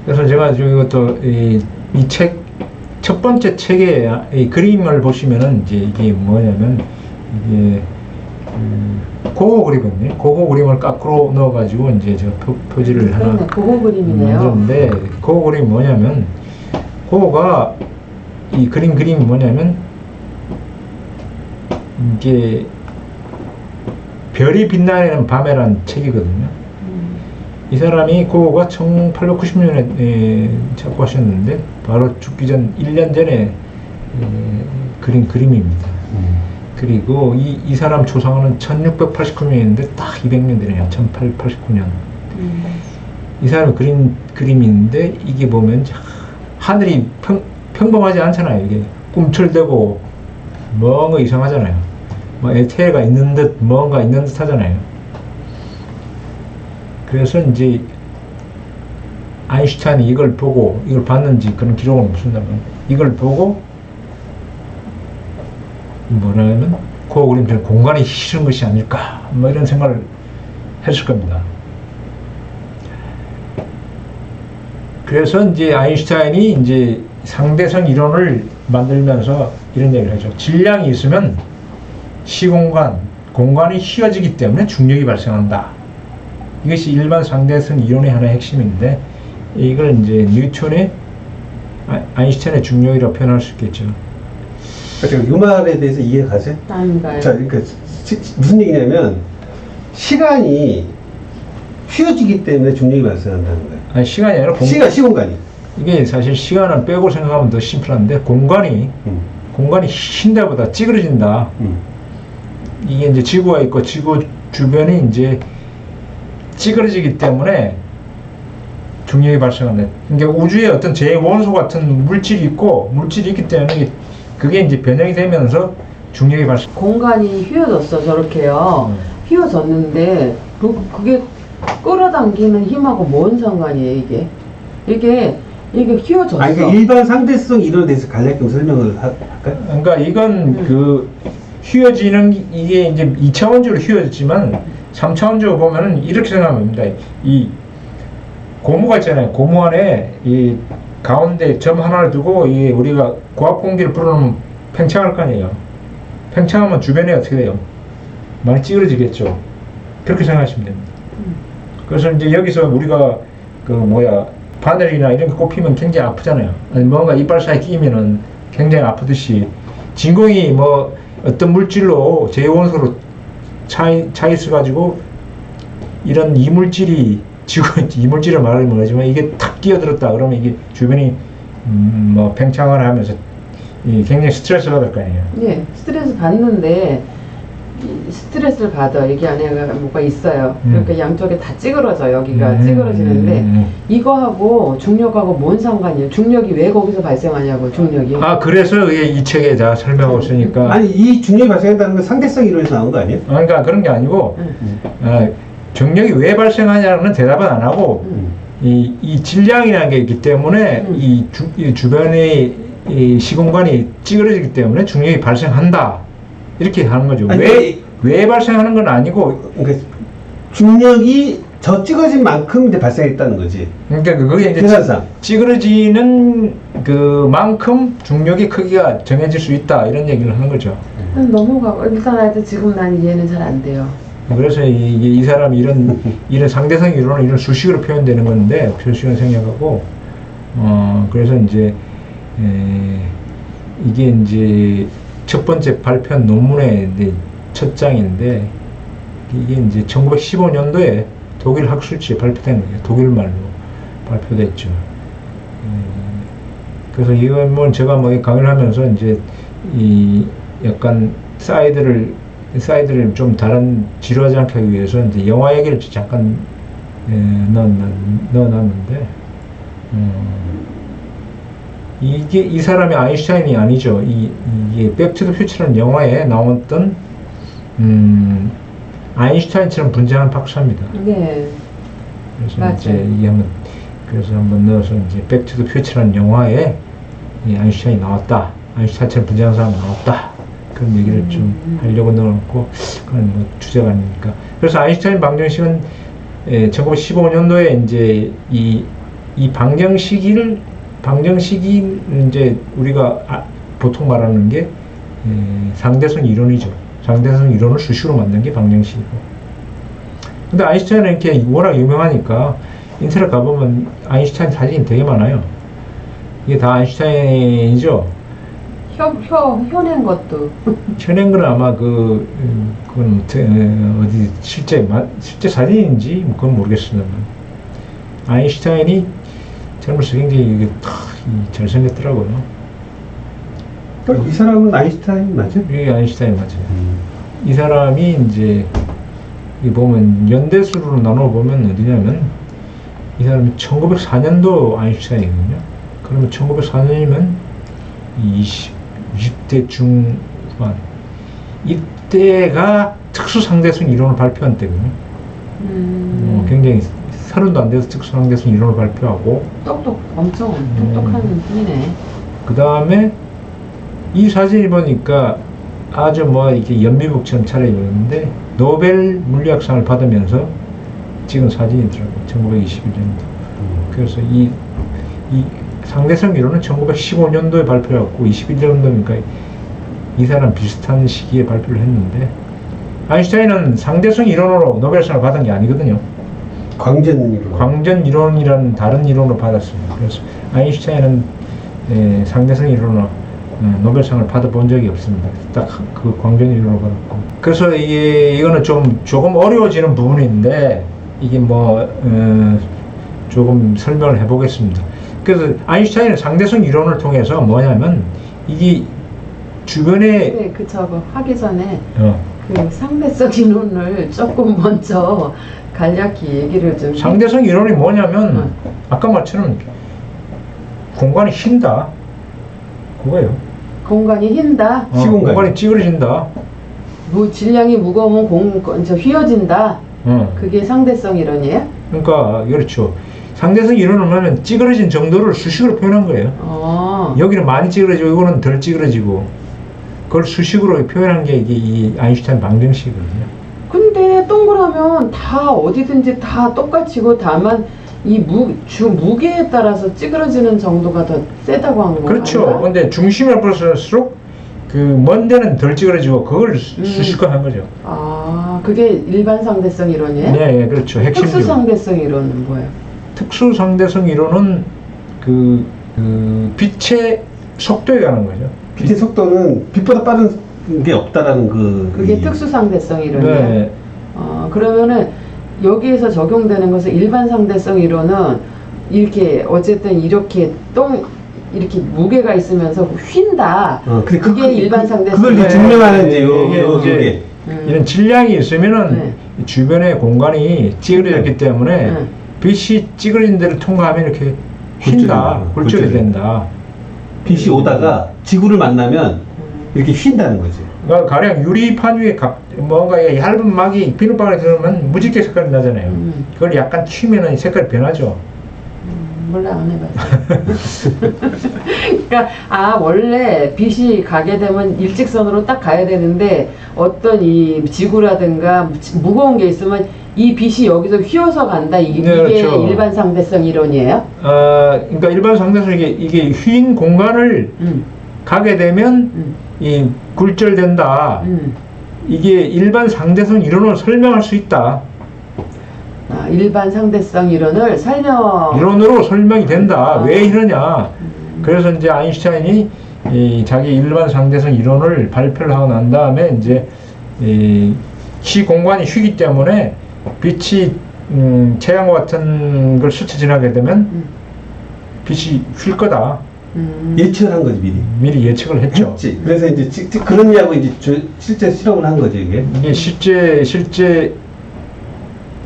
그래서 제가 이것도 이 책 첫 번째 책의 이 그림을 보시면은 이제 이게 뭐냐면 이게 고거 그림이네. 고거 그림을 거꾸로 넣어가지고 이제 저 표지를 하나 고거 그림이네요. 만드는데 고거 그림이 뭐냐면 고거가 이 그림이 뭐냐면 이게 별이 빛나는 밤에라는 책이거든요. 이 사람이 고거가 1890년에 작곡하셨는데 바로 죽기 전 1년 전에 그린 그림입니다. 그리고 이 사람 초상화는 1689년인데 딱 200년 되네요. 1889년. 이 사람이 그린 그림인데 이게 보면 하늘이 평범하지 않잖아요. 이게 꿈틀대고 뭔가 이상하잖아요. 뭐 에테가 있는 듯 뭔가 있는 듯 하잖아요. 그래서 이제 아인슈타인이 이걸 보고 이걸 봤는지 그런 기록은 없습니다만 이걸 보고 뭐냐면 그 그림처럼 공간이 싫은 것이 아닐까 뭐 이런 생각을 했을 겁니다. 그래서 이제 아인슈타인이 이제 상대성 이론을 만들면서 이런 얘기를 하죠. 질량이 있으면 시공간, 공간이 휘어지기 때문에 중력이 발생한다. 이것이 일반 상대성 이론의 하나의 핵심인데 이걸 이제 뉴턴의 아인슈타인의 중력이라고 표현할 수 있겠죠. 그러니까 이 말에 대해서 이해가 가세요? 아닌가요? 자, 그러니까 무슨 얘기냐면 시간이 휘어지기 때문에 중력이 발생한다는 거예요. 아니 시간이 아니라 시공간이. 이게 사실 시간을 빼고 생각하면 더 심플한데 공간이 쉰다보다 찌그러진다. 이게 이제 지구가 있고 지구 주변이 이제 찌그러지기 때문에 중력이 발생한다. 그러니까 우주에 어떤 제 원소 같은 물질이 있고 물질이 있기 때문에 그게 이제 변형이 되면서 중력이 발생. 공간이 휘어졌어 저렇게요. 휘어졌는데 그게 끌어당기는 힘하고 뭔 상관이에요 이게 휘어졌어. 아니 그러니까 일반 상대성 이론에 대해서 간략히 좀 설명을 할까요? 그러니까 이건 그 휘어지는 이게 이제 2차원적으로 휘어졌지만 3차원적으로 보면은 이렇게 생각하면 됩니다. 이 고무가 있잖아요. 고무 안에 이 가운데 점 하나를 두고 이 우리가 고압 공기를 불어넣으면 팽창할 거 아니에요. 팽창하면 주변에 어떻게 돼요? 많이 찌그러지겠죠. 그렇게 생각하시면 됩니다. 그래서 이제 여기서 우리가 그 바늘이나 이런 거 꼽히면 굉장히 아프잖아요. 아니 뭔가 이빨 사이에 끼면은 굉장히 아프듯이 진공이 뭐 어떤 물질로 제원소로 차 있어가지고 이런 이물질이 이물질을 말하면 뭐지만 이게 탁 끼어들었다 그러면 이게 주변이 뭐 팽창을 하면서 굉장히 스트레스가 될 거 아니에요. 네, 스트레스 받는데 스트레스를 받아 여기 안에 뭐가 있어요. 그러니까 양쪽에 다 찌그러져 여기가 찌그러지는데 이거하고 중력하고 뭔 상관이에요? 중력이 왜 거기서 발생하냐고 중력이. 아 그래서 이 책에 다 설명하고 있으니까. 아니 이 중력이 발생한다는 건 상대성 이론에서 나온 거 아니에요? 그러니까 그런 게 아니고 중력이 왜 발생하냐는 대답은 안 하고 이 질량이라는 게 있기 때문에 이 주변의 이 시공간이 찌그러지기 때문에 중력이 발생한다 이렇게 하는 거죠. 아니, 왜 발생하는 건 아니고 그러니까 중력이 저 찌그러진 만큼 이제 발생했다는 거지. 그러니까 그게 이제 계산상 찌그러지는 그만큼 중력의 크기가 정해질 수 있다 이런 얘기를 하는 거죠. 넘어가고 일단 하여튼 지금 난 이해는 잘 안 돼요. 그래서 이 사람이 이런 상대성 이론은 이런 수식으로 표현되는 건데 수식은 생략하고 그래서 이제 이게 이제 첫 번째 발표한 논문의 첫 장인데 이게 이제 1915년도에 독일 학술지에 발표된 거예요. 독일말로 발표됐죠. 그래서 이건 뭐 제가 뭐 강의를 하면서 이제 이 약간 사이드를 좀 다른 지루하지 않게 하기 위해서 이제 영화 얘기를 잠깐 넣어놨는데 이게 이 사람이 아인슈타인이 아니죠. 이게 백투더 퓨처라는 영화에 나왔던 아인슈타인처럼 분장한 박사입니다. 네. 그래서 맞아요. 이제 이게 한번 넣어서 이제 백투더 퓨처라는 영화에 이 아인슈타인이 나왔다. 아인슈타인처럼 분장한 사람이 나왔다. 그런 얘기를 좀 하려고 넣어놓고 그건 뭐 주제가 아니니까. 그래서 아인슈타인 방정식은 1915년도에 이제 이 이 방정식이 이제 우리가 보통 말하는 게 상대성 이론이죠. 상대성 이론을 수식으로 만든 게 방정식이고. 근데 아인슈타인은 이렇게 워낙 유명하니까 인터넷 가보면 아인슈타인 사진이 되게 많아요. 이게 다 아인슈타인이죠. 혀낸 것도. 켜낸 거는 아마 그건 어디 실제 사진인지 그건 모르겠습니다만 아인슈타인이 젊었을 때 굉장히 이게 잘생겼더라고요. 이 사람은 아인슈타인 맞죠? 이게 아인슈타인 맞아요. 이 사람이 이제 이 보면 연대수로 나눠 보면 어디냐면 이 사람이 1904년도 아인슈타인이거든요. 그러면 1904년이면 20대 중반 이때가 특수상대성 이론을 발표한 때거든요. 굉장히 30도 안 돼서 특수상대성 이론을 발표하고 엄청 똑똑한 분이네. 그 다음에 이 사진을 보니까 아주 뭐 이렇게 연미복처럼 차려입었는데 노벨 물리학상을 받으면서 찍은 사진이더라고요. 1921년도. 그래서 이 상대성 이론은 1915년도에 발표했고 21년도니까 이 사람 비슷한 시기에 발표를 했는데 아인슈타인은 상대성 이론으로 노벨상을 받은 게 아니거든요. 광전 이론이라는 다른 이론으로 받았습니다. 그래서 아인슈타인은 상대성 이론으로 노벨상을 받아본 적이 없습니다. 딱 그 광전 이론으로 받았고. 그래서 이거는 조금 어려워지는 부분인데 이게 조금 설명을 해보겠습니다. 그래서 아인슈타인은 상대성 이론을 통해서 뭐냐면 이게 주변에 저거 하기 전에 그 상대성 이론을 조금 먼저 간략히 얘기를 좀. 상대성 이론이 뭐냐면 아까 말처럼 공간이 휜다 그거예요. 공간이 휜다. 공간이 찌그러진다. 질량이 무거우면 휘어진다. 그게 상대성 이론이에요? 그러니까 그렇죠. 상대성 이론은 뭐냐면 찌그러진 정도를 수식으로 표현한 거예요. 여기는 많이 찌그러지고 이거는 덜 찌그러지고 그걸 수식으로 표현한 게 이게 이 아인슈타인 방정식이거든요. 근데 동그라면 다 어디든지 다 똑같이고 다만 이 무게에 따라서 찌그러지는 정도가 더 세다고 한 거예요. 그렇죠. 근데 중심을 볼수록 그 먼 데는 덜 찌그러지고 그걸 수식화한 거죠. 그게 일반 상대성 이론이에요? 네, 그렇죠. 핵심. 특수 상대성 이론은 뭐예요? 특수 상대성 이론은 그 빛의 속도에 관한 거죠. 빛의 속도는 빛보다 빠른 게 없다라는 그게 특수 상대성 이론이에요. 네. 그러면은 여기에서 적용되는 것은 일반 상대성 이론은 이렇게 어쨌든 이렇게 무게가 있으면서 휜다. 그게 일반 상대성. 그걸 이제 증명하는 이제 이런 질량이 있으면은 주변의 공간이 찌그러졌기 때문에 빛이 찌그러진 데를 통과하면 이렇게 휜다, 굴절이 된다. 빛이 오다가 지구를 만나면 이렇게 휜다는 거지. 그러니까 가령 유리판 위에 뭔가 얇은 막이 비눗방울에 들어오면 무지개 색깔이 나잖아요. 그걸 약간 튀면은 색깔이 변하죠. 몰라, 안 해봤어. 그러니까 원래 빛이 가게 되면 일직선으로 딱 가야 되는데 어떤 이 지구라든가 무거운 게 있으면 이 빛이 여기서 휘어서 간다. 이게 그렇죠. 일반 상대성 이론이에요? 그러니까 일반 상대성 이게 휜 공간을 가게 되면 이 굴절된다. 이게 일반 상대성 이론으로 설명할 수 있다. 일반 상대성 이론으로 설명이 된다. 왜 이러냐? 그래서 이제 아인슈타인이 자기 일반 상대성 이론을 발표를 하고 난 다음에 이제 시 공간이 휘기 때문에 빛이 태양과 같은 걸 스쳐 지나게 되면 빛이 휠 거다. 예측을 한 거지 미리 예측을 했죠. 그래서 이제 그런 이야기하고 이제 실제 실험을 한 거지 이게. 실제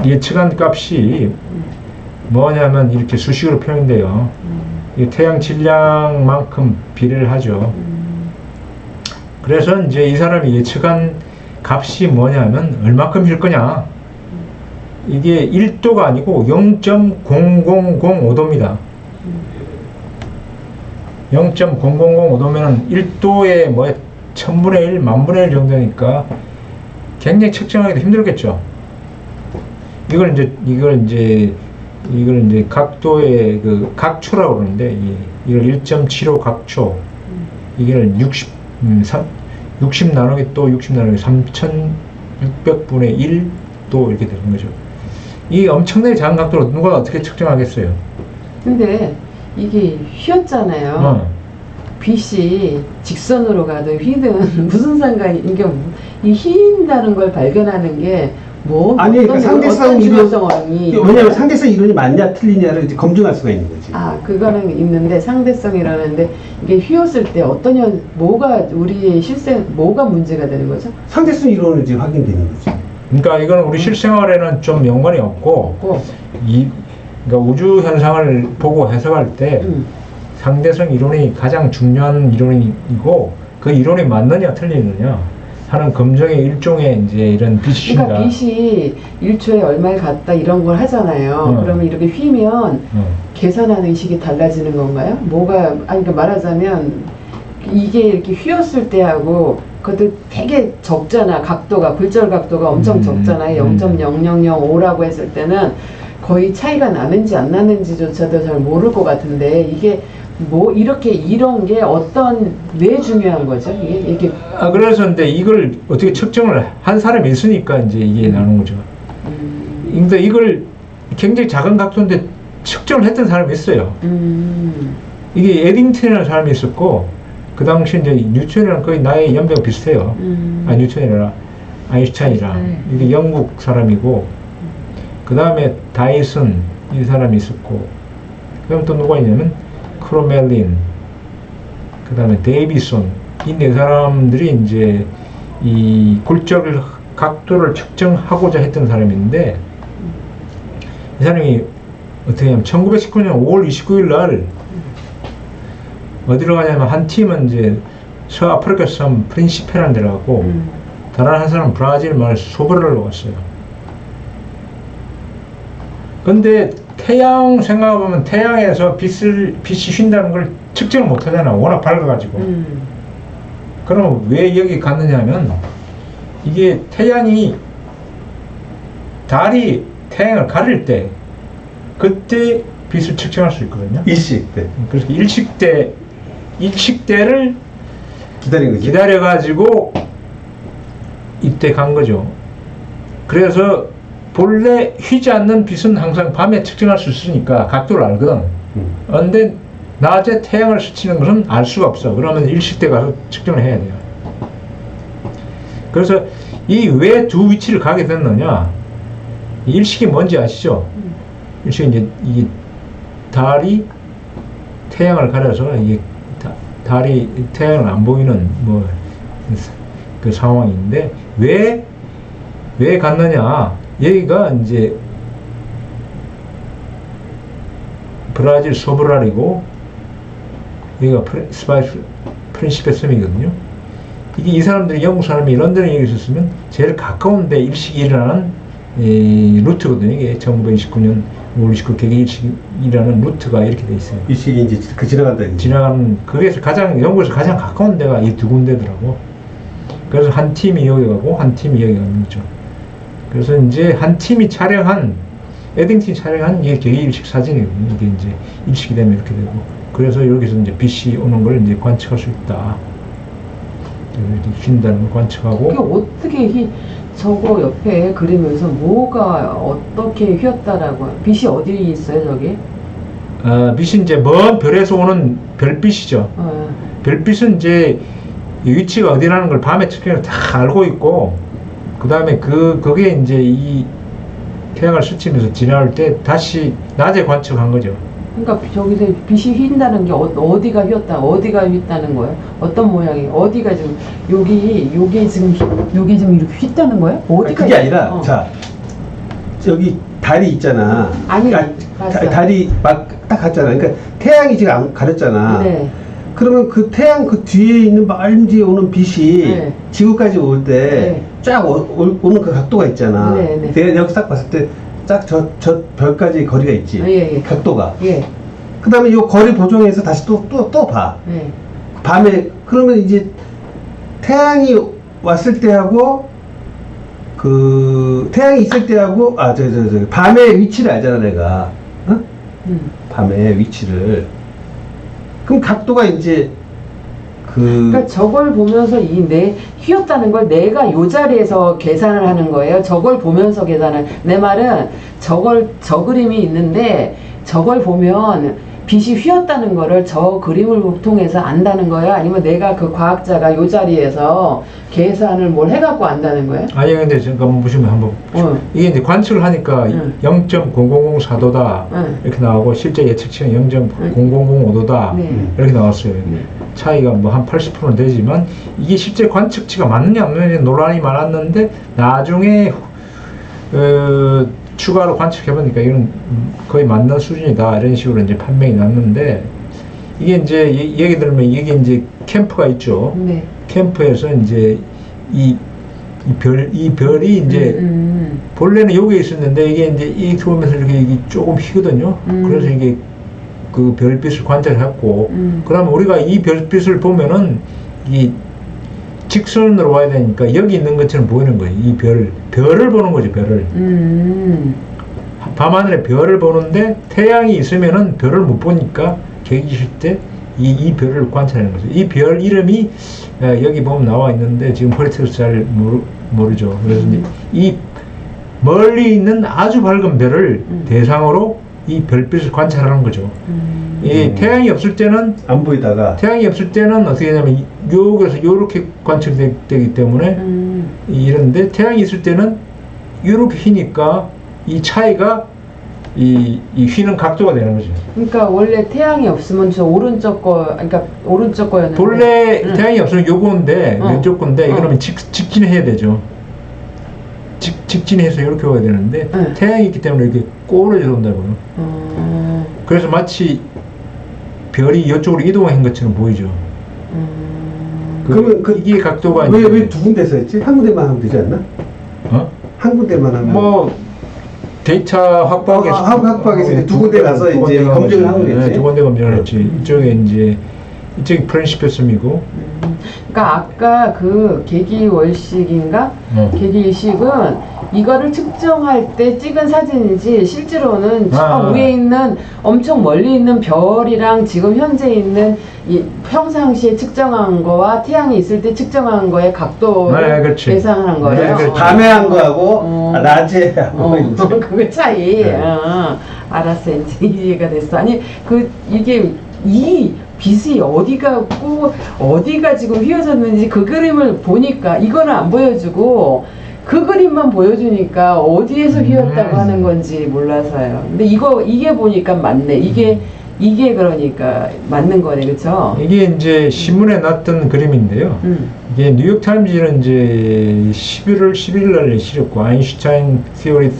예측한 값이 뭐냐면 이렇게 수식으로 표현돼요. 이 태양 질량만큼 비례를 하죠. 그래서 이제 이 사람이 예측한 값이 뭐냐면 얼마큼 힐 거냐. 이게 1도가 아니고 0.0005도입니다. 0.0005도면은 1도에 뭐 1000분의 1, 만분의 1 정도니까 굉장히 측정하기도 힘들겠죠. 이걸 이제 이걸 이제 각도의 그 각초라고 그러는데 이걸 1.75 각초 이게 60 나누기 또 60 나누기 3600분의 1 또 이렇게 되는 거죠. 이 엄청나게 작은 각도로 누가 어떻게 측정하겠어요? 근데 이게 휘었잖아요. 빛이 직선으로 가든 휘든 무슨 상관이, 이게 이 휘인다는 걸 발견하는 게 뭐 아니, 그러니까 상대성 이론, 중요성이, 왜냐면 상대성 이론이 맞냐 틀리냐를 이제 검증할 수가 있는 거지. 그거는 있는데, 상대성이라는데 이게 휘었을 때 어떤 뭐가 우리의 뭐가 문제가 되는 거죠? 상대성 이론은 이제 확인되는 거지. 그러니까 이거는 우리 실생활에는 좀 연관이 없고 그러니까 우주 현상을 보고 해석할 때 상대성 이론이 가장 중요한 이론이고 그 이론이 맞느냐 틀리느냐 하는 검증의 일종의 이제 이런 빛이다. 그러니까 빛이 1초에 얼마에 갔다 이런 걸 하잖아요. 그러면 이렇게 휘면 계산하는 식이 달라지는 건가요? 그러니까 말하자면 이게 이렇게 휘었을 때하고 그것도 되게 적잖아. 각도가, 불절 각도가 엄청 적잖아요. 0.0005라고 했을 때는 거의 차이가 나는지 안 나는지조차도 잘 모를 것 같은데, 이게 뭐 이렇게 이런 게 왜 중요한 거죠? 이게 그래서 근데 이걸 어떻게 측정을 한 사람이 있으니까 이제 이게 나오는 거죠. 근데 이걸 굉장히 작은 각도인데 측정을 했던 사람이 있어요. 이게 에딩턴이라는 사람이 있었고, 그 당시 이제 뉴턴이랑 거의 나이 연배가 비슷해요. 뉴턴이라 아인슈타인이랑 이게 영국 사람이고, 그 다음에 다이슨 이 사람이 있었고, 그다음 또 누가 있냐면 크로멜린, 그 다음에 데이비손, 이 네 사람들이 이제 이 굴절 각도를 측정하고자 했던 사람인데, 이 사람이 어떻게 하냐면 1919년 5월 29일 날 어디로 가냐면, 한 팀은 이제 서아프리카 섬 프린시페라는 데로 가고, 다른 한 사람은 브라질 마을 소브라로 갔어요. 근데 태양 생각해보면 태양에서 빛이 휜다는 걸 측정을 못 하잖아. 워낙 밝아가지고. 그럼 왜 여기 갔느냐 하면, 이게 달이 태양을 가릴 때, 그때 빛을 측정할 수 있거든요. 일식 때. 그래서 일식대를 기다린 거지. 기다려가지고 이때 간 거죠. 그래서 본래 휘지 않는 빛은 항상 밤에 측정할 수 있으니까 각도를 알거든. 그런데 낮에 태양을 스치는 것은 알 수가 없어. 그러면 일식대 가서 측정을 해야 돼요. 그래서 이 왜 두 위치를 가게 됐느냐, 일식이 뭔지 아시죠? 일식이 이제 이 달이 태양을 가려서 이게 달이 태양을 안 보이는 그 상황인데, 왜 갔느냐, 여기가 이제 브라질 소브랄이고 여기가 프린시페 섬이거든요. 이게 이 사람들이, 영국 사람이 런던에 여기 있었으면 제일 가까운 데 일식이 일어나는 루트거든요. 이게 1929년 5월 29일 개개 일식이라는 루트가 이렇게 돼 있어요. 일식이 이제 지나가는, 거기에서 영국에서 가장 가까운 데가 이 두 군데더라고. 그래서 한 팀이 여기 가고 한 팀이 여기 가는 거죠. 그래서 이제 한 팀이 에딩턴이 촬영한 이게 개개일식 사진이거든요. 이게 이제 일식이 되면 이렇게 되고, 그래서 여기서 이제 빛이 오는 걸 이제 관측할 수 있다. 휜다는 걸 관측하고. 그게 어떻게 저거 옆에 그리면서 뭐가 어떻게 휘었다라고, 빛이 어디 있어요, 저기? 빛이 이제 먼 별에서 오는 별빛이죠. 별빛은 이제 이 위치가 어디라는 걸 밤에 측정을 다 알고 있고, 그 다음에 그게 이제 이 태양을 스치면서 지나올 때 다시 낮에 관측한 거죠. 그러니까 저기서 빛이 휜다는 게 어디가 휘었다는 거예요? 어떤 모양이, 어디가 지금 요게 지금 이렇게 휘었다는 거예요? 어디가? 그게 아니라 자, 여기 달이 있잖아. 아니, 봤어요. 달이 막 딱 갔잖아. 그러니까 태양이 지금 가렸잖아. 네. 그러면 그 태양 그 뒤에 있는 멀리 뒤에 오는 빛이 네. 지구까지 올 때 쫙 오는 그 각도가 있잖아. 네. 내가 여기 딱 봤을 때 쫙 저 별까지 거리가 있지. 예. 각도가. 예. 그 다음에 이 거리 보정해서 다시 또 봐. 예. 밤에, 그러면 이제 태양이 왔을 때하고 태양이 있을 때하고 밤의 위치를 알잖아, 내가. 밤에 위치를. 그럼 각도가 이제 그러니까 저걸 보면서 휘었다는 걸 내가 요 자리에서 계산을 하는 거예요. 저걸 보면서 계산을. 내 말은 저 그림이 있는데 저걸 보면 빛이 휘었다는 거를 저 그림을 통해서 안다는 거예요? 아니면 내가 그 과학자가 요 자리에서 계산을 뭘 해갖고 안다는 거예요? 아니 근데 지금 보시면 한번 이게 이제 관측을 하니까 0.0004도다 이렇게 나오고 실제 예측치는 0.0005도다 이렇게 나왔어요. 차이가 뭐 한 80%는 되지만 이게 실제 관측치가 맞느냐 안 맞느냐 논란이 많았는데 나중에 추가로 관측해보니까 이건 거의 맞는 수준이다 이런 식으로 이제 판명이 났는데 이게 이제 얘기 들으면 이게 이제 캠프가 있죠. 네. 캠프에서 이제 이 별이 이제 본래는 여기에 있었는데 이게 이제 이렇게 보면서 이렇게 조금 휘거든요. 그래서 이게 그 별빛을 관찰했고 그러면 우리가 이 별빛을 보면은 이 직선으로 와야 되니까 여기 있는 것처럼 보이는 거예요. 이 별을 보는 거죠. 별을. 밤하늘에 별을 보는데 태양이 있으면은 별을 못 보니까 계기실 때 이 별을 관찰하는 거죠. 이 별 이름이 여기 보면 나와 있는데 지금 허리트에서 잘 모르죠. 그래서 이제 이 멀리 있는 아주 밝은 별을 대상으로 이 별빛을 관찰하는 거죠. 이 태양이 없을 때는 안 보이다가 태양이 없을 때는 어떻게 되냐면 여기서 이렇게 관측되기 때문에 이런데 태양이 있을 때는 이렇게 휘니까 이 차이가 이 휘는 각도가 되는 거죠. 그러니까 원래 태양이 없으면 저 오른쪽 거였는데 본래 태양이 없으면 요건데 왼쪽 건데 이거는 직진해야 되죠. 직진해서 이렇게 와야 되는데 태양이 있기 때문에 이렇게 꼬우러져 온다고요. 그래서 마치 별이 이쪽으로 이동한 것처럼 보이죠. 그러면 이게 각도가 왜 두 군데서 했지? 한 군데만 하면 되지 않나? 한 군데만 하면 뭐 데이터 확보하기 위해서 확보하기 위해서 두 군데 가서 이제 검증을 하면 되지. 두 군데 검증을 했지. 이쪽이 프렌시페섬이고. 그러니까 아까 그 계기월식인가? 계기일식은 이거를 측정할 때 찍은 사진인지 실제로는 저 위에 있는 엄청 멀리 있는 별이랑 지금 현재 있는 이 평상시에 측정한 거와 태양이 있을 때 측정한 거의 각도를 계산한 거예요. 네, 밤에 한 거하고 낮에 하고 그 차이. 알았어, 이제 이해가 됐어. 아니 이게 이 빛이 어디가 지금 휘어졌는지 그 그림을 보니까 이거는 안 보여주고 그 그림만 보여주니까 어디에서 휘었다고 하는 건지 몰라서요. 근데 이게 보니까 맞네. 이게 그러니까 맞는 거네, 그렇죠? 이게 이제 신문에 났던 그림인데요. 이게 뉴욕 타임즈는 이제 11월 11일 날 실었고 아인슈타인 티어리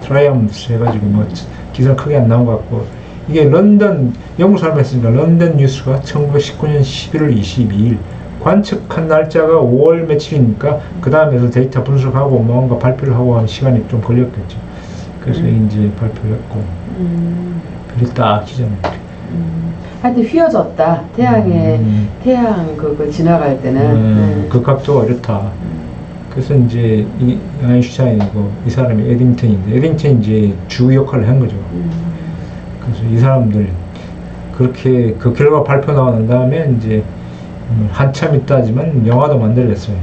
트라이엄스 해가지고 뭐 기사 크게 안 나온 것 같고. 이게 런던, 영국 사람 했으니까 런던 뉴스가 1919년 11월 22일 관측한 날짜가 5월 며칠이니까 그 다음에서 데이터 분석하고 뭔가 발표를 하고 하는 시간이 좀 걸렸겠죠. 그래서 이제 발표를 했고 별이 딱 지잖아요. 하여튼 휘어졌다. 태양 그거 지나갈 때는 그 각도가 이렇다. 그래서 이제 이 아인슈타인이고 이 사람이 에딩턴인데 에딩턴이 이제 주 역할을 한 거죠. 그래서 이 사람들 그렇게 그 결과 발표 나온 다음에 이제 한참 있다지만 영화도 만들었어요.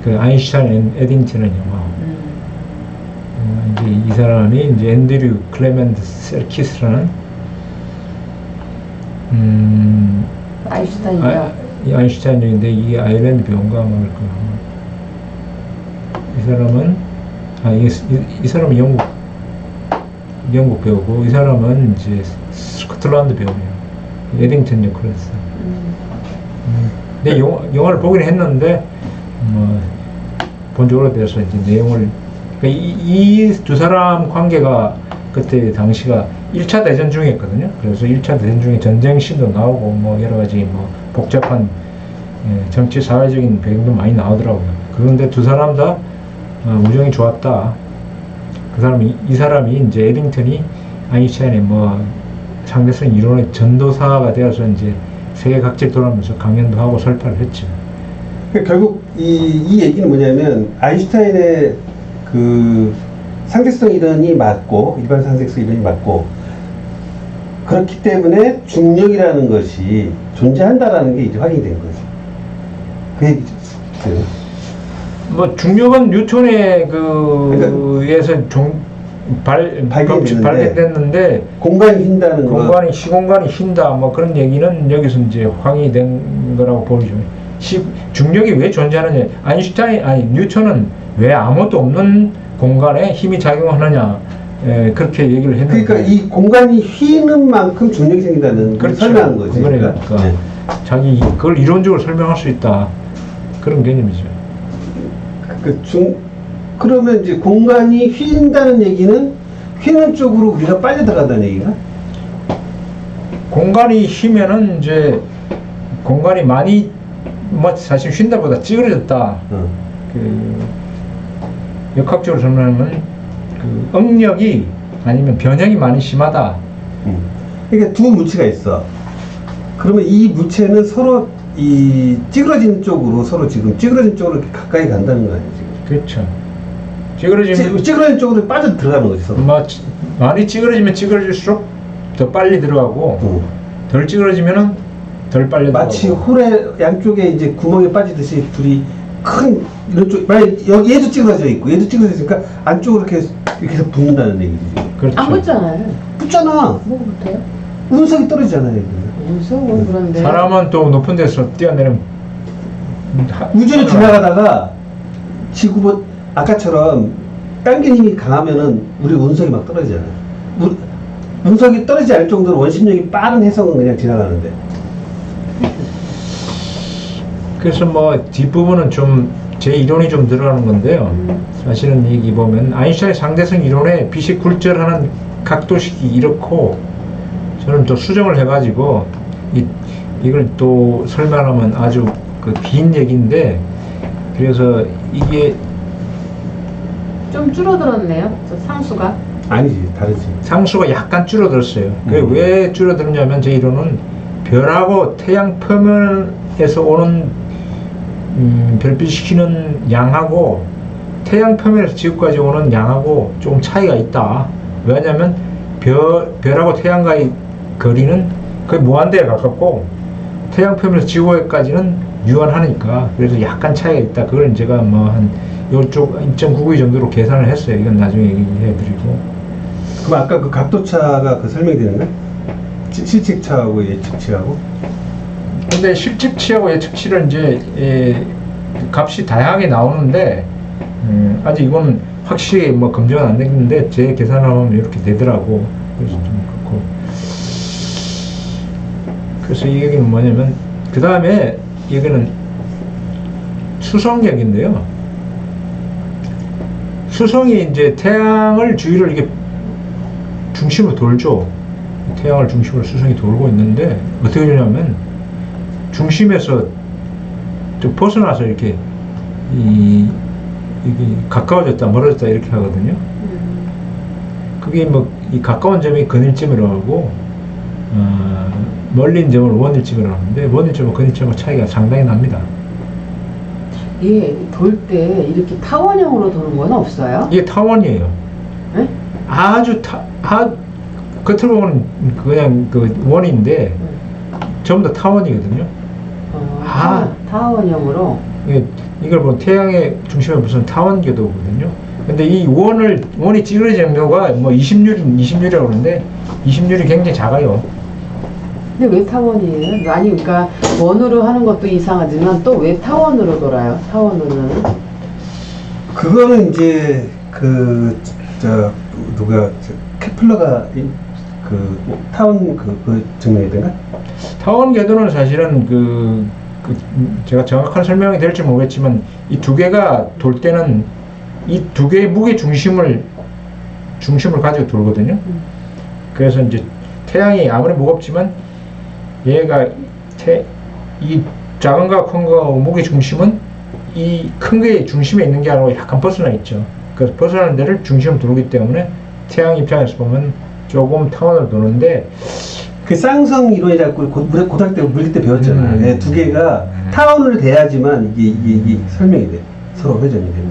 그 아인슈타인 에딩턴은 영화. 이제 이 사람이 이제 앤드류 클레멘트 세르키스라는 아인슈타인이요. 아인슈타인인데 이게 아일랜드 배우인가 말 거야. 이 사람은 이 사람은 영국 배우고 이 사람은 이제 스코틀랜드 배우예요. 에딩턴 역할을 했어요. 근데 영화를 보긴 했는데 본 지 오래돼서 이제 내용을 그러니까 이 두 사람 관계가 그때 당시가 1차 대전 중이었거든요. 그래서 1차 대전 중에 전쟁 씬도 나오고 뭐 여러 가지 뭐 복잡한 정치 사회적인 배경도 많이 나오더라고요. 그런데 두 사람 다 우정이 좋았다. 이 사람이 이제 에딩턴이 아인슈타인의 뭐 상대성 이론의 전도사가 되어서 이제 세계 각지를 돌아가면서 강연도 하고 설파를 했죠. 결국 이 얘기는 뭐냐면 아인슈타인의 그 상대성 이론이 맞고 일반 상대성 이론이 맞고 그렇기 때문에 중력이라는 것이 존재한다라는 게 이제 확인이 된 거죠. 그 얘기죠. 뭐 중력은 뉴턴의 그러니까 에서 발견됐는데 발견됐는데 공간이 휜다는 거. 공간이 시공간이 휜다 뭐 그런 얘기는 여기서 이제 확인이 된 거라고 보이죠. 중력이 왜 존재하느냐? 뉴턴은 왜 아무것도 없는 공간에 힘이 작용하느냐? 그렇게 얘기를 했는데. 그러니까 이 공간이 휘는 만큼 중력이 생긴다는 걸 그렇죠. 설명한 거지. 그러니까 네. 자기 그걸 이론적으로 설명할 수 있다 그런 개념이죠. 그러면 이제 공간이 휜다는 얘기는 휘는 쪽으로 우리가 빨리 들어간다는 얘기가? 공간이 휘면은 이제 공간이 많이 뭐 사실 휜다보다 찌그러졌다. 그 역학적으로 설명하면 그 응력이 아니면 변형이 많이 심하다. 그러니까 두 물체가 있어. 그러면 이 물체는 서로 이 찌그러진 쪽으로 서로 지금 찌그러진 쪽으로 이렇게 가까이 간다는 거 아니에요? 지금? 그렇죠. 찌그러지면 찌그러진 쪽으로 빠져 들어가는 거지 서로. 많이 찌그러지면 찌그러질수록 더 빨리 들어가고 덜 찌그러지면은 덜 빨리 마치 들어가고. 홀에 양쪽에 이제 구멍에 빠지듯이 둘이 큰 이런 쪽 만약 여기 얘도 찌그러져 있고 얘도 찌그러져 있으니까 안쪽으로 이렇게 해서 붙는다는 얘기지. 그렇죠. 안 붙잖아요. 붙잖아. 뭐 붙어요? 운석이 떨어지잖아요. 무서워 그런데. 사람은 또 높은 데서 뛰어내리면 우주를 지나가다가 지구 뭐 아까처럼 당긴 힘이 강하면은 우리 운석이 막 떨어지잖아요. 운석이 떨어지지 않을 정도로 원심력이 빠른 해성은 그냥 지나가는데. 그래서 뭐 뒷부분은 좀 제 이론이 좀 들어가는 건데요. 사실은 여기 보면 아인슈타인 상대성 이론에 빛이 굴절하는 각도식이 이렇고 저는 또 수정을 해가지고 이걸 또 설명하면 아주 그 긴 얘기인데 그래서 이게 좀 줄어들었네요. 저 상수가. 아니지, 다르지. 상수가 약간 줄어들었어요. 그게 왜 줄어들었냐면 제 이론은 별하고 태양 표면에서 오는 별빛 시키는 양하고 태양 표면에서 지구까지 오는 양하고 조금 차이가 있다. 왜냐하면 별하고 태양과의 거리는 거의 무한대에 가깝고 태양 표면에서 지구까지는 유한하니까 그래서 약간 차이가 있다. 그걸 제가 뭐 한 이쪽 2.99 정도로 계산을 했어요. 이건 나중에 얘기해드리고. 그럼 아까 그 각도차가 그 설명이 되는 거야? 실측차하고 예측치하고? 근데 실측치하고 예측치는 이제 값이 다양하게 나오는데 아직 이건 확실히 뭐 검증은 안 됐는데 제 계산하면 이렇게 되더라고. 그래서 좀 그렇고. 그래서 이 얘기는 뭐냐면 그 다음에 여기는 수성력인데요. 수성이 이제 태양을 주위를 이렇게 중심으로 돌죠. 태양을 중심으로 수성이 돌고 있는데 어떻게 되냐면 중심에서 좀 벗어나서 이렇게 이게 가까워졌다 멀어졌다 이렇게 하거든요. 그게 뭐 이 가까운 점이 근일점이라고 하고 멀린 점을 원일점이라고 하는데 원일점과 근일점과 차이가 상당히 납니다. 예, 돌 때 이렇게 타원형으로 도는 건 없어요? 이게 타원이에요. 네? 아주 겉으로 보면 그냥 그 원인데 전부 다 타원이거든요. 타원형으로. 이걸 뭐 태양의 중심에 무슨 타원 궤도거든요. 근데 이 원이 찌그러지는 경우가 뭐 20률이라고 그러는데 20률이 굉장히 작아요. 근데 왜 타원이에요? 아니 그러니까 원으로 하는 것도 이상하지만 또 왜 타원으로 돌아요? 타원으로는? 그거는 이제 케플러가 그 타원 그 증명했던가? 타원 궤도는 사실은 제가 정확한 설명이 될지 모르겠지만 이 두 개가 돌 때는 이 두 개의 무게 중심을 가지고 돌거든요. 그래서 이제 태양이 아무리 무겁지만 얘가 이 작은 거와 큰 거 무게 중심은 이 큰 거의 중심에 있는 게 아니고 약간 벗어나 있죠. 그래서 벗어나는 데를 중심으로 돌기 때문에 태양 입장에서 보면 조금 타원으로 도는데 그 쌍성 이론이라고 고등학교 때 물릴 때 배웠잖아요. 두 개가 타원을 돼야지만 이게 설명이 돼. 서로 회전이 돼.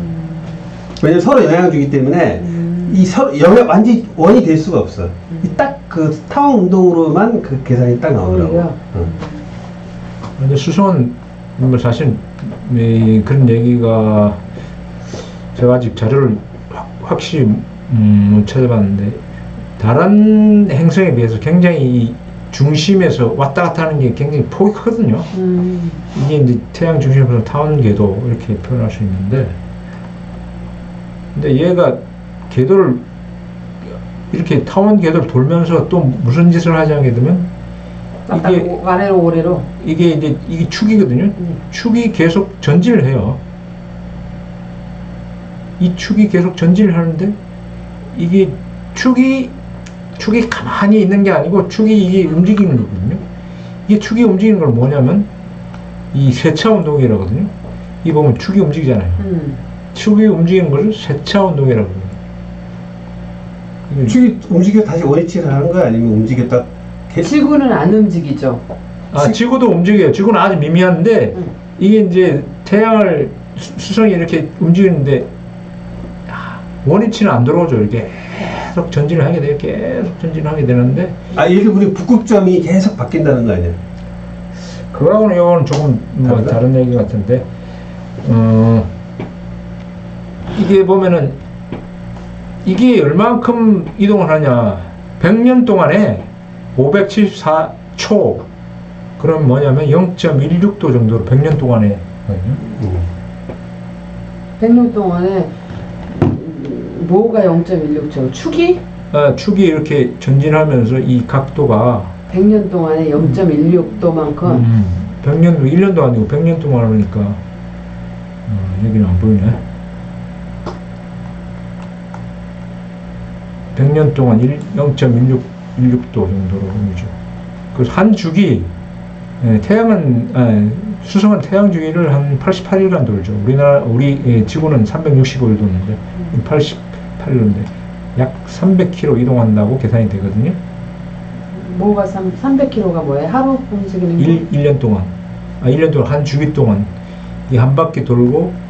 왜냐면 서로 영향을 주기 때문에 영역 완전히 원이 될 수가 없어. 딱 그 타원 운동으로만 그 계산이 딱 나오더라고. 오히려? 근데 수성은 뭐 사실 그런 얘기가 제가 아직 자료를 확실히 못 찾아봤는데 다른 행성에 비해서 굉장히 이 중심에서 왔다 갔다 하는 게 굉장히 폭이 크거든요. 이게 이제 태양 중심에서 타원 궤도 이렇게 표현할 수 있는데, 근데 얘가 궤도를 이렇게 타원 궤도를 돌면서 또 무슨 짓을 하게 되면 이게 아래로 오래로. 이게 이제 이게 축이거든요. 축이 계속 전진을 해요. 이 축이 계속 전진을 하는데 이게 축이 가만히 있는 게 아니고 축이 이게 움직이는 거거든요. 이게 축이 움직이는 걸 뭐냐면 이 세차 운동이라고 하거든요. 이 보면 축이 움직이잖아요. 축이 움직이는 것을 세차 운동이라고 해요. 축이 움직여 다시 원위치를 하는 거야? 아니면 움직였다? 지구는 안 움직이죠. 지구도 움직여요. 지구는 아주 미미한데 이게 이제 태양을 수성이 이렇게 움직이는데 원위치는 안 들어오죠. 이렇게 계속 전진을 하게 돼요. 계속 전진을 하게 되는데 예를 우리 북극점이 계속 바뀐다는 거 아니야? 그거하고는 이거는 조금 뭐 다른 얘기 같은데 이게 보면은 이게 얼만큼 이동을 하냐 100년 동안에 574초 그럼 뭐냐면 0.16도 정도로 100년 동안에 100년 동안에 뭐가 0.16초? 축이? 축이 이렇게 전진하면서 이 각도가 100년 동안에 0.16도만큼 100년도 1년도 아니고 100년 동안 하니까 여기는 안 보이네. 100년 동안 0.16도 정도로 오죠. 그래서 한 주기 수성은 태양 주기를 한 88일간 돌죠. 우리 지구는 365일 도는데 88일인데 약 300km 이동한다고 계산이 되거든요. 뭐가 300km가 뭐예요? 하루 움직이는 게? 1년 동안 1년 동안 한 주기 동안 이 한 바퀴 돌고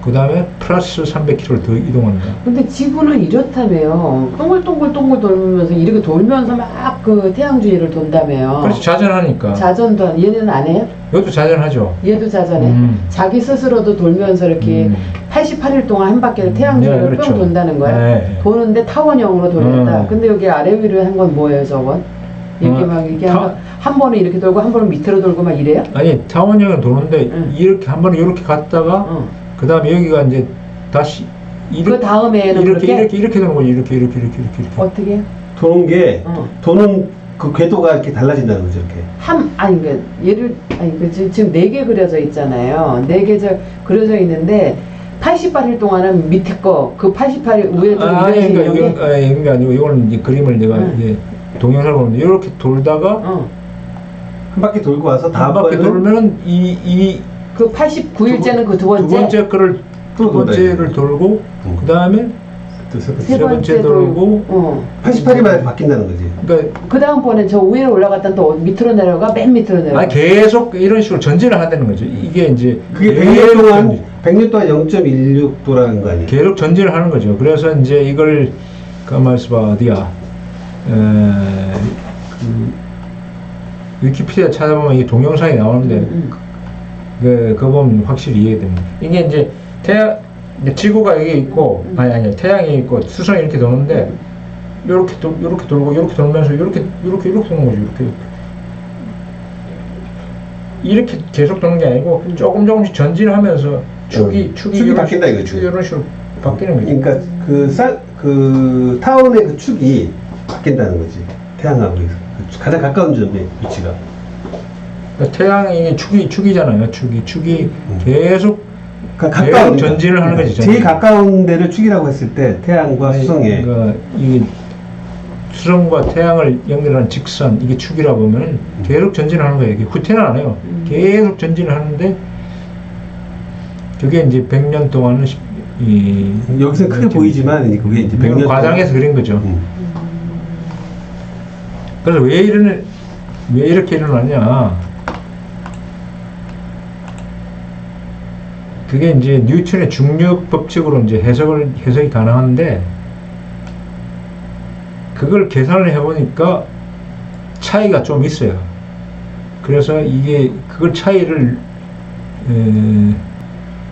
그 다음에 플러스 300km를 더 이동한다. 근데 지구는 이렇다며요. 동글동글 돌면서 이렇게 돌면서 막 그 태양 주위를 돈다며요. 그렇지, 자전하니까. 자전도 얘는 안 해요? 이것도 자전하죠. 얘도 자전해. 자기 스스로도 돌면서 이렇게 88일 동안 한 바퀴를 태양 주위를 네, 그렇죠. 뿅 돈다는 거야. 네. 도는데 타원형으로 돌린다. 근데 여기 아래 위로 한 건 뭐예요, 저건? 이렇게 막 이렇게 한 번은 이렇게 돌고 한 번은 밑으로 돌고 막 이래요? 아니 타원형은 도는데 이렇게 한 번은 이렇게 갔다가 그 다음에 여기가 이제 다시 그 다음에는 이렇게 도는 거지. 이렇게. 어떻게? 도는 게 도는 그 궤도가 이렇게 달라진다는 거죠. 이렇게 지금 4개 그려져 있잖아요. 4개 그려져 있는데 88일 동안은 밑에 거 그 88일 위에 이런 게 아니고 이거는 이제 그림을 내가 이제 동영상을 보는데 이렇게 돌다가 한 바퀴 돌고 와서 한 바퀴 돌면은 그 89일째는 그 두 번째 거를 두 번째를 돌고 그 다음에 세 번째 돌고 88일마다 바뀐다는 거지. 그러니까 그 다음번에 저 위로 올라갔다 또 밑으로 내려가 맨 밑으로 내려가. 계속 이런 식으로 전진을 한다는 거죠. 이게 이제 그게 100년 동안 0.16도라는 거 아니에요? 계속 전진을 하는 거죠. 그래서 이제 이걸 가만히 있어봐 어디야 위키피디아 찾아보면 이게 동영상이 나오는데 그거 보면 확실히 이해됩니다. 이게 이제 지구가 여기 있고 아니 태양이 있고 수성이 이렇게 도는데 이렇게 돌고 이렇게 돌면서 이렇게 도는 거죠. 이렇게 계속 도는 게 아니고 조금씩 전진하면서 축이 바뀐다 이거죠. 축이 이런 식으로 바뀌는 거죠. 그러니까 그 타원의 그 축이 바뀐다는 거지. 태양하고 가장 가까운 점의 위치가. 그러니까 태양이 축이잖아요. 축이 계속 가까운 전진을 하는 거지. 제일 가까운 데를 축이라고 했을 때 태양과 수성에 그러니까 이게 수성과 태양을 연결하는 직선 이게 축이라고 보면 계속 전진하는 거예요. 이게 후퇴는 안 해요. 계속 전진을 하는데 그게 이제 100년 동안은 여기서 크게 보이지만 그게 이제 100년 과장해서 그린 거죠. 그래서 왜 이렇게 일어나냐? 그게 이제 뉴턴의 중력 법칙으로 이제 해석이 가능한데 그걸 계산을 해보니까 차이가 좀 있어요. 그래서 이게 그걸 차이를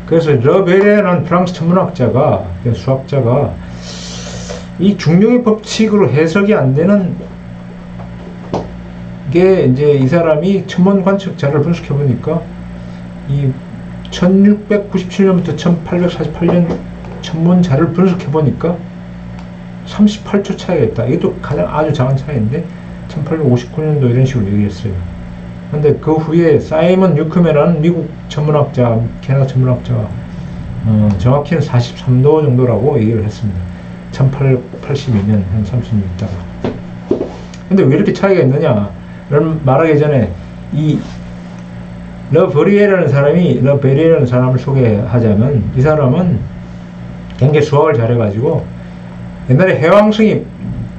그래서 르베레라는 프랑스 천문학자가 수학자가 이 중력의 법칙으로 해석이 안 되는 게 이제 이 사람이 천문 관측 자료를 분석해 보니까 이 1697년부터 1848년 천문 자료를 분석해 보니까 38초 차이가 있다. 이것도 가장 아주 작은 차이인데 1859년도 이런 식으로 얘기했어요. 근데 그 후에 사이먼 뉴크맨이라는 미국 천문학자, 캐나다 천문학자가 정확히는 43도 정도라고 얘기를 했습니다. 1882년 한 30년 있다가. 근데 왜 이렇게 차이가 있느냐? 말하기 전에 이 르베리에라는 사람을 소개하자면 이 사람은 굉장히 수학을 잘해가지고 옛날에 해왕성이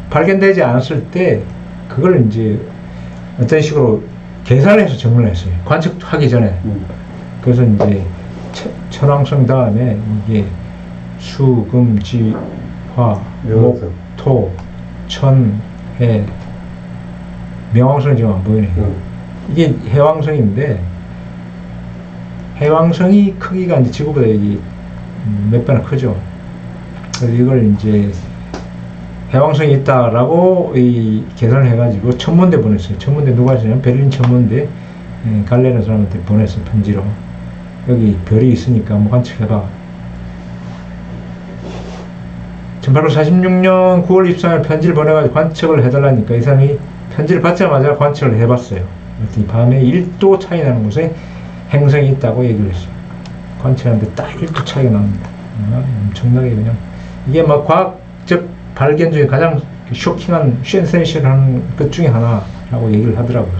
발견되지 않았을 때 그걸 이제 어떤 식으로 계산해서 정리를 했어요. 관측하기 전에. 그래서 이제 천왕성 다음에 이게 수, 금, 지, 화, 목, 토, 천, 해. 명왕성은 지금 안 보이네요. 이게 해왕성인데 해왕성이 크기가 이제 지구보다 몇 배나 크죠. 그래서 이걸 이제 해왕성이 있다라고 계산을 해가지고 천문대 보냈어요. 천문대 누가 했냐면 베를린 천문대 갈레라는 사람한테 보냈어요. 편지로. 여기 별이 있으니까 한번 관측해봐. 1846년 9월 23일 편지를 보내가지고 관측을 해달라니까 이 사람이 편지를 받자마자 관측을 해봤어요. 그랬더니 밤에 1도 차이 나는 곳에 행성이 있다고 얘기를 했어요. 관측하는데 딱 1도 차이가 납니다. 엄청나게 그냥 이게 막 과학적 발견 중에 가장 쇼킹한 센세이션한 것 중에 하나라고 얘기를 하더라고요.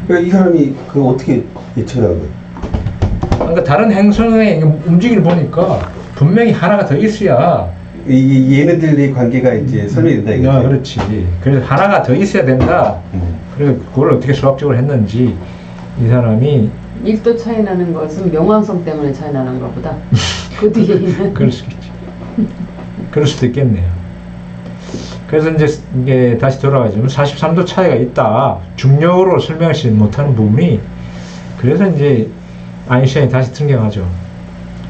그러니까 이 사람이 그거 어떻게 예측을 한 거예요? 그러니까 다른 행성의 움직임을 보니까 분명히 하나가 더 있어야 얘네들의 관계가 이제 설명이 된다 이거지. 그렇지. 그래서 하나가 더 있어야 된다. 그래서 그걸 어떻게 수학적으로 했는지 이 사람이 1도 차이 나는 것은 명왕성 때문에 차이 나는 것보다 그 뒤에 있는 그럴 수 있겠지. 그럴 수도 있겠네요. 그래서 이게 다시 돌아가자면 43도 차이가 있다. 중력으로 설명하지 못하는 부분이 그래서 이제 아인슈타인이 다시 등장하죠.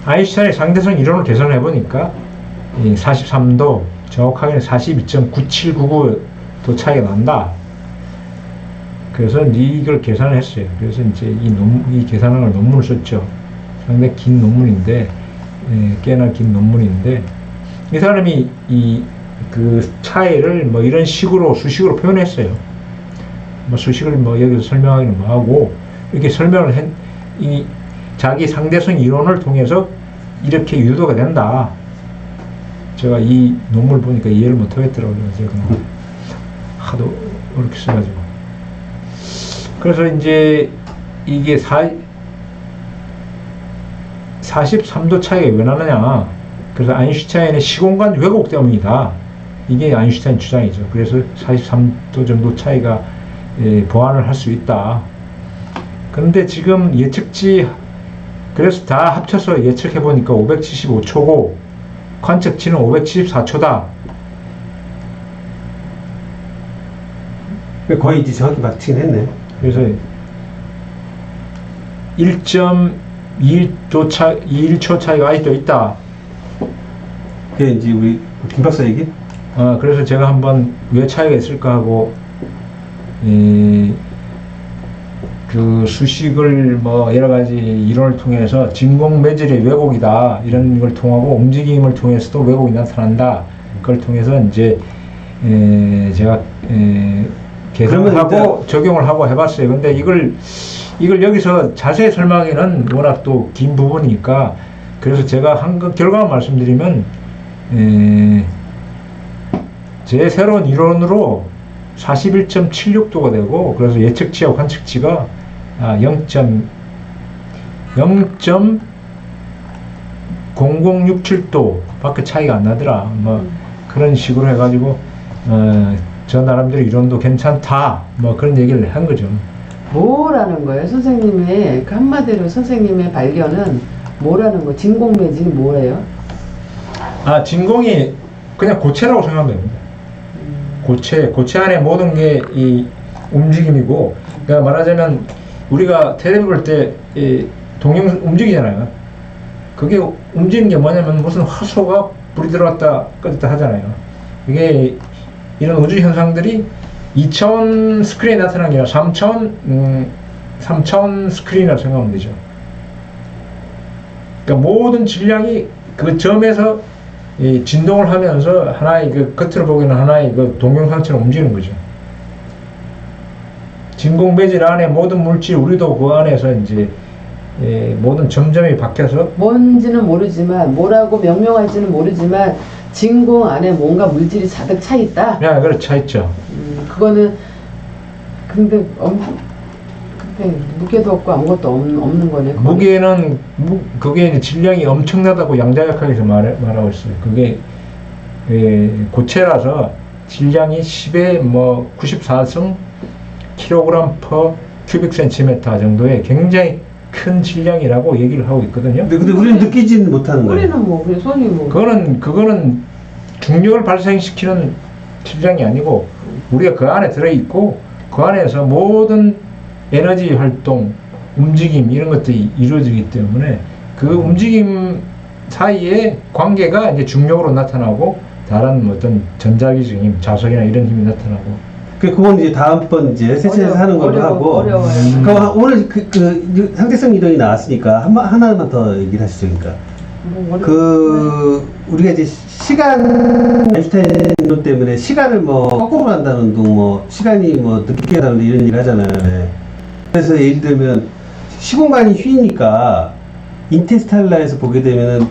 아인슈타인이 상대성 이론을 계산해 보니까 43도 정확하게는 42.9799도 차이가 난다. 그래서 이걸 계산을 했어요. 그래서 이제 이 계산을 논문을 썼죠. 상당히 긴 논문인데, 꽤나 긴 논문인데, 이 사람이 그 차이를 뭐 이런 식으로 수식으로 표현했어요. 뭐 수식을 뭐 여기서 설명하기는 뭐 하고, 이렇게 설명을 자기 상대성 이론을 통해서 이렇게 유도가 된다. 제가 이 논문을 보니까 이해를 못 하겠더라고요. 제가 하도 어렵게 써가지고. 그래서 이제 이게 43도 차이가 왜 나느냐. 그래서 아인슈타인의 시공간 왜곡 때문이다. 이게 아인슈타인 주장이죠. 그래서 43도 정도 차이가 보완을 할 수 있다. 그런데 지금 예측치, 그래서 다 합쳐서 예측해 보니까 575초고 관측치는 574초다. 거의 이제 정확히 맞히긴 했네. 그래서 1.21초 차이가 아직도 있다. 그게 이제 우리 김 박사 얘기? 그래서 제가 한번 왜 차이가 있을까 하고 그 수식을 뭐 여러 가지 이론을 통해서 진공 매질의 왜곡이다 이런 걸 통하고 움직임을 통해서도 왜곡이 나타난다. 그걸 통해서 이제 제가 계산을 하고 적용을 하고 해봤어요. 근데 이걸 여기서 자세히 설명하기는 워낙 또 긴 부분이니까 그래서 제가 한 그 결과만 말씀드리면 제 새로운 이론으로 41.76도가 되고 그래서 예측치와 관측치가 0.0067도 밖에 차이가 안 나더라. 뭐 그런 식으로 해가지고 저 나름대로 이론도 괜찮다. 뭐 그런 얘기를 한 거죠. 뭐라는 거예요? 선생님의 그 한마디로 선생님의 발견은 뭐라는 거? 진공매질이 뭐예요? 진공이 그냥 고체라고 생각하면 됩니다. 고체 안에 모든 게 이 움직임이고, 그러니까 말하자면 우리가 텔레비 볼 때 동영 움직이잖아요. 그게 움직이는 게 뭐냐면 무슨 화소가 불이 들어왔다 껐다 하잖아요. 이게 이런 우주 현상들이 2차원 스크린에 나타나는 게 아니라 3차원 스크린이라고 생각하면 되죠. 그러니까 모든 질량이 그 점에서 이 진동을 하면서 하나의 그 겉으로 보기에는 하나의 그 동영상처럼 움직이는 거죠. 진공 매질 안에 모든 물질, 우리도 그 안에서 이제 모든 점점이 박혀서 뭔지는 모르지만 뭐라고 명명할지는 모르지만 진공 안에 뭔가 물질이 가득 차 있다. 그냥 그렇게 차 있죠. 그거는 근데 무게도 없고 아무것도 없는 거네. 거기. 무게는 그게 이제 질량이 엄청나다고 양자역학에서 말하고 있어요. 그게 고체라서 질량이 10의 뭐 94승 킬로그램 per 큐빅 센티미터 정도의 굉장히 큰 질량이라고 얘기를 하고 있거든요. 근데 우리는 느끼지는 못하는 거예요. 우리는 뭐 그냥 손이 뭐 그거는 중력을 발생시키는 질량이 아니고 우리가 그 안에 들어있고 그 안에서 모든 에너지 활동, 움직임 이런 것들이 이루어지기 때문에 그 움직임 사이에 관계가 이제 중력으로 나타나고 다른 어떤 전자기적인 자석이나 이런 힘이 나타나고. 그건 이제 다음번 이제 세션에서 하는 걸로 하고. 어려워요. 그럼 오늘 그 상대성 이론이 나왔으니까 하나만 더 얘기를 하시죠. 그러니까 우리가 이제 시간 아인슈타인 이론 때문에 시간을 뭐 거꾸로 간다는 운동, 뭐 시간이 뭐 늦게 간다는 이런 얘기를 하잖아요. 네. 그래서 예를 들면 시공간이 휘니까 인터스텔라에서 보게 되면은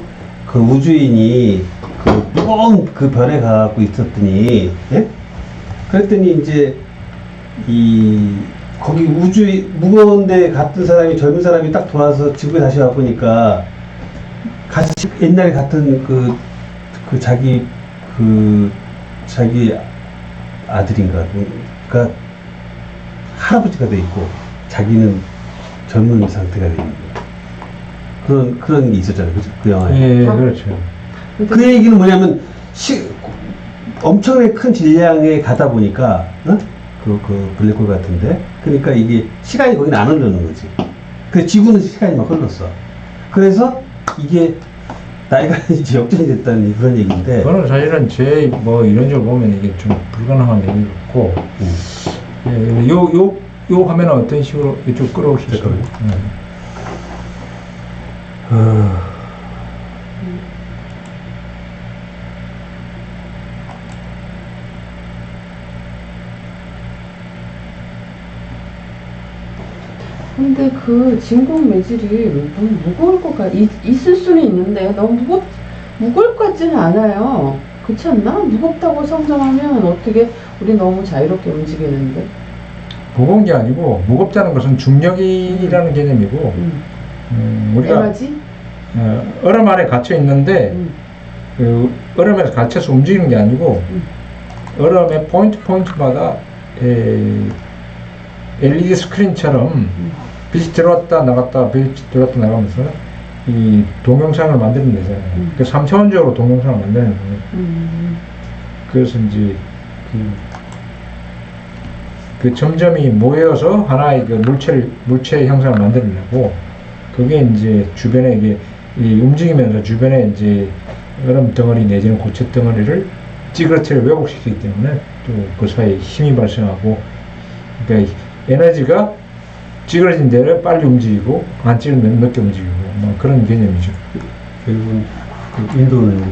그 우주인이 그 무거운 그 별에 가고 있었더니, 예? 그랬더니 이제 거기 무거운데 갔던 사람이 젊은 사람이 딱 돌아서 지구에 다시 와 보니까 같이 옛날에 같은 자기 아들인가 그러니까 할아버지가 돼 있고 자기는 젊은 상태가 돼 있는 그런 게 있었잖아요. 그 영화에. 예, 그렇죠. 그 얘기는 뭐냐면 엄청나게 큰 질량에 가다 보니까 그 블랙홀 같은데 그러니까 이게 시간이 거기는 안 흐르는 거지. 그래서 지구는 시간이 막 흘렀어. 그래서 이게 나이가 이제 역전이 됐다는 그런 얘기인데 그거는 사실은 제 뭐 이런 식으로 보면 이게 좀 불가능한 얘기였고 요 화면은 어떤 식으로 이쪽 끌어오시죠? 근데 그 진공 매질이 너무 무거울 것 있을 수는 있는데 너무 무거울 것 같지는 않아요. 그렇지 않나? 무겁다고 상정하면 어떻게 우리 너무 자유롭게 움직이는데. 무거운 게 아니고 무겁다는 것은 중력이라는 개념이고 우리가 에너지? 얼음 안에 갇혀 있는데 그 얼음에서 갇혀서 움직이는 게 아니고 얼음의 포인트마다 LED 스크린처럼 빛이 들어왔다 나갔다 빛이 들어왔다 나가면서 이 동영상을 만드는 데잖아요. 그 3차원적으로 동영상을 만드는 거예요. 그래서 이제 그 점점이 모여서 하나의 그 물체 형상을 만들려고 그게 이제 주변에 이게 움직이면서 주변에 이제 얼음 덩어리 내지는 고체 덩어리를 찌그러뜨려 왜곡시키기 때문에 또 그 사이에 힘이 발생하고 그러니까 에너지가 찌그러진 데를 빨리 움직이고 안 찌그러면 늦게 움직이고 뭐 그런 개념이죠. 결국은 그 인도는